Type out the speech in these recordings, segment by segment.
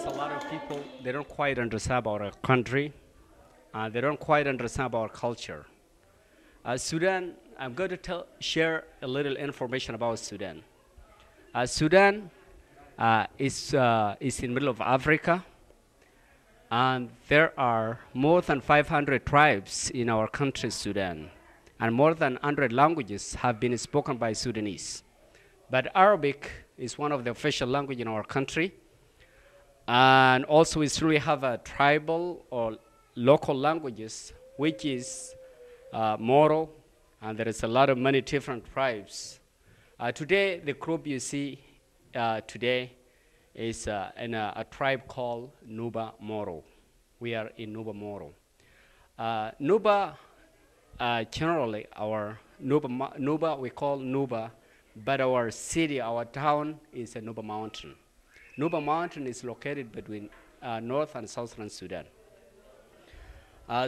a lot of people, they don't quite understand about our country. They don't quite understand about our culture. Sudan, I'm going to share a little information about Sudan. Sudan is in the middle of Africa, and there are more than 500 tribes in our country, Sudan, and more than 100 languages have been spoken by Sudanese. But Arabic is one of the official language in our country, and also we still have a tribal or local languages, which is Moro, and there is a lot of many different tribes. Today, the group you see today is in a tribe called Nuba Moro. We are in Nuba Moro. Nuba, generally, our Nuba, we call Nuba, but our city, our town is a Nuba Mountain. Nuba Mountain is located between North and Southern Sudan.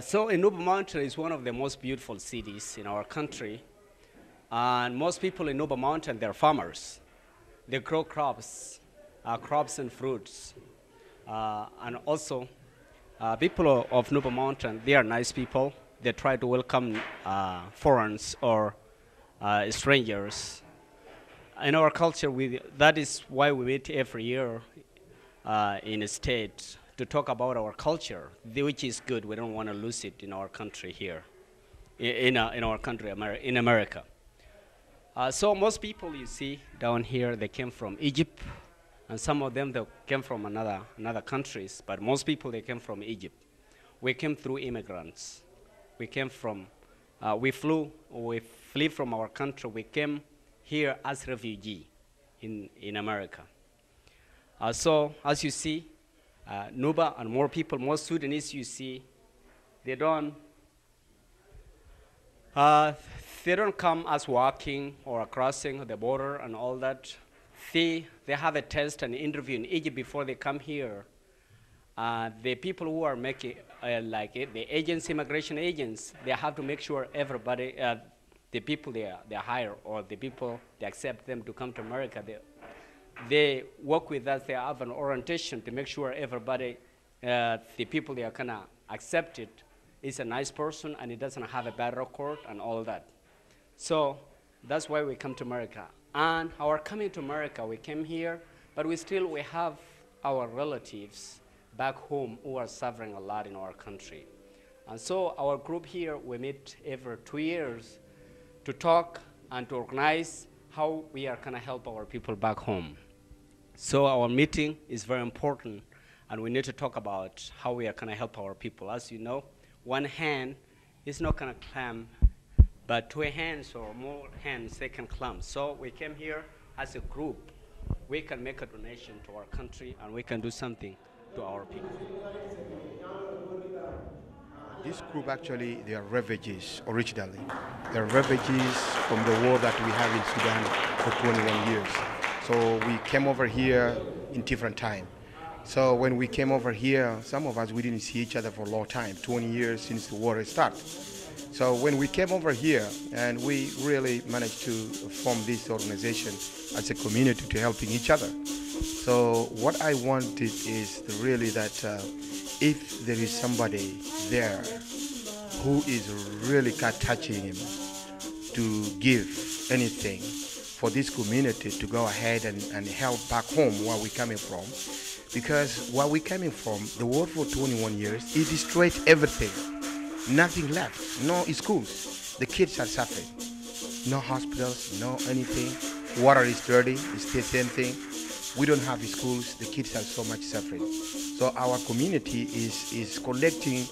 So Nuba Mountain is one of the most beautiful cities in our country. And most people in Nuba Mountain, they're farmers. They grow crops and fruits. And also, people of Nuba Mountain, they are nice people. They try to welcome foreigners or strangers. In our culture, that is why we meet every year in a state to talk about our culture, which is good. We don't want to lose it in our country here, in our country, in America. So most people you see down here, they came from Egypt, and some of them they came from another countries, but most people they came from Egypt. We came through immigrants. We came from, we flew from our country. We came here as refugee in America. So as you see, Nuba and more people, more Sudanese you see, they don't come as walking or crossing the border and all that. They have a test and interview in Egypt before they come here. The people who are making, the agents, immigration agents, they have to make sure everybody, the people they hire or the people they accept them to come to America, they work with us. They have an orientation to make sure everybody, the people they are gonna accept it, is a nice person and it doesn't have a bad record and all that. So that's why we come to America. And our coming to America, we came here, but we have our relatives back home who are suffering a lot in our country. And so our group here, we meet every 2 years to talk and to organize how we are gonna help our people back home. So our meeting is very important, and we need to talk about how we are gonna help our people. As you know, one hand is not gonna climb, but 2 hands or more hands, they can climb. So we came here as a group. We can make a donation to our country, and we can do something to our people. This group actually, they are refugees originally. They are refugees from the war that we have in Sudan for 21 years. So we came over here in different time. So when we came over here, some of us, we didn't see each other for a long time, 20 years since the war started. So when we came over here, and we really managed to form this organization as a community to helping each other. So what I wanted is really that if there is somebody there who is really touching him to give anything for this community to go ahead and help back home where we're coming from. Because where we're coming from, the war for 21 years, it destroyed everything. Nothing left, no schools. The kids are suffering. No hospitals, no anything. Water is dirty, it's the same thing. We don't have schools, the kids are so much suffering. So our community is collecting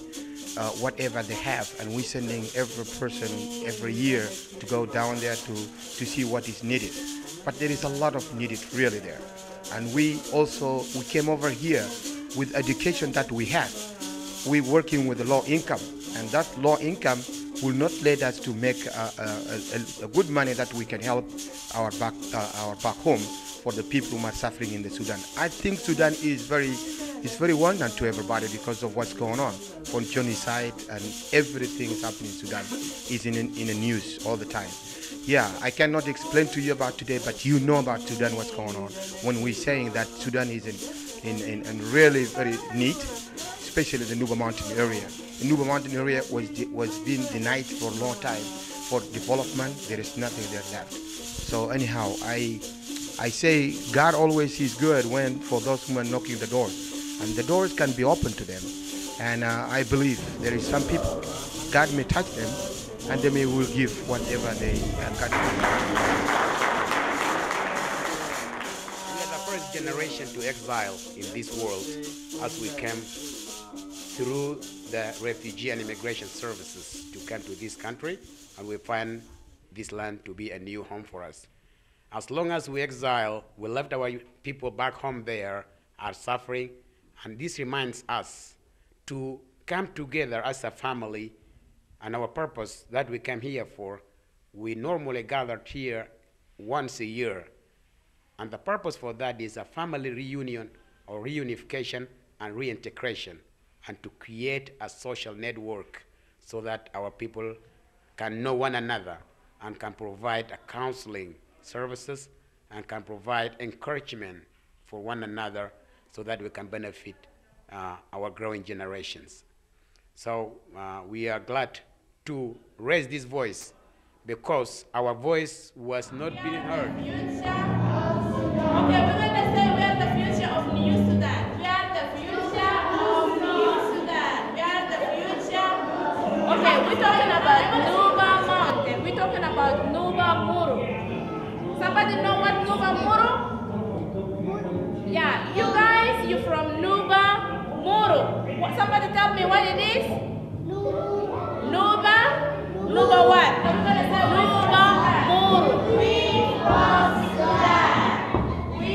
whatever they have, and we're sending every person every year to go down there to see what is needed. But there is a lot of needed really there. And we came over here with education that we have. We're working with a low income, and that low income will not let us to make a good money that we can help our back home for the people who are suffering in the Sudan. I think Sudan is very wonderful to everybody because of what's going on from genocide, and everything is happening in Sudan is in the news all the time. Yeah, I cannot explain to you about today, but you know about Sudan, what's going on. When we're saying that Sudan is and really very neat, especially the Nuba Mountain area. The Nuba Mountain area was being denied for a long time for development. There is nothing there left. So anyhow, I say God always is good when for those who are knocking the doors, and the doors can be open to them. And I believe there is some people, God may touch them, and they will give whatever they got. We are the first generation to exile in this world as we came through the refugee and immigration services to come to this country, and we find this land to be a new home for us. As long as we exile, we left our people back home there are suffering, and this reminds us to come together as a family, and our purpose that we came here for, we normally gathered here once a year. And the purpose for that is a family reunion or reunification and reintegration, and to create a social network so that our people can know one another and can provide a counseling services and can provide encouragement for one another so that we can benefit our growing generations. So we are glad to raise this voice because our voice was not being heard. Okay, we're going to say we are the future of New Sudan. We are the future of New Sudan. We are the future. Okay, we're talking about Nuba Mountain. We're talking about Nuba Moro. Somebody know what Nuba Moro? Yeah, you guys, you're from Nuba Moro. Somebody tell me what it is? Nuba? Nuba what? Nuba Moro. We from Sudan. We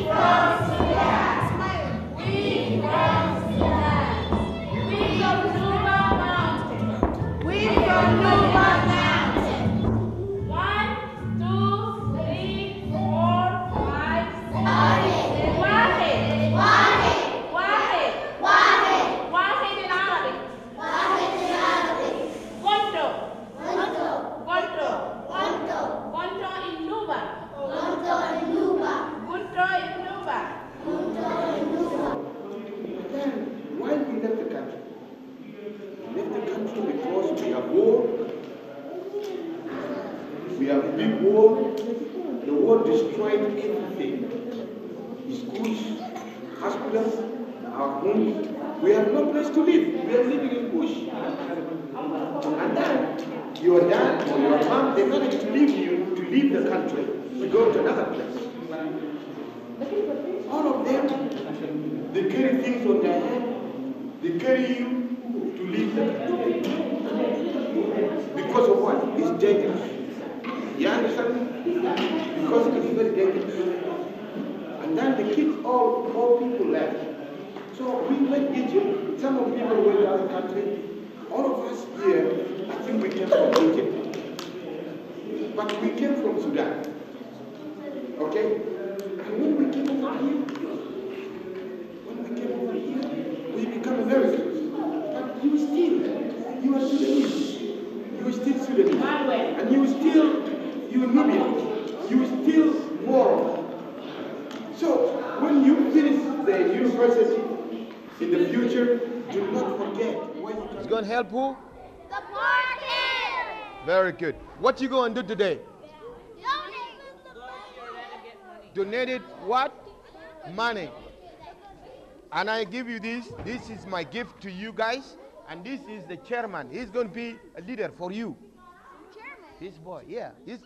from Sudan. We from Sudan. We from Nuba Mountain. We from Nuba Mountain. 1, 2, 3, 4, 5, 6. Why we left the country? We left the country because we have war. We have a big war. The war destroyed everything. Schools, hospitals, our homes. We have no place to live. We are living in bush. And then your dad or your mom, they managed to leave you to leave the country to go to another place. All of them, they carry things on their head. They carry you to leave the country. Because of what? It's dangerous. You understand? Because it's very dangerous. And then the kids, all people left. So we went Egypt. Some of people went to other countries. All of us here, I think we came from Egypt. But we came from Sudan. Okay? And when we came over here, we become Americans. But you are Sudanese. You are still Sudanese. And you are Nubian. You are still Moro. So when you finish the university in the future, do not forget. It's going to help who? The poor kids. Very good. What you going to do today? Donated what? Money. And I give you this. This is my gift to you guys. And this is the chairman. He's going to be a leader for you. Chairman? This boy, yeah. He's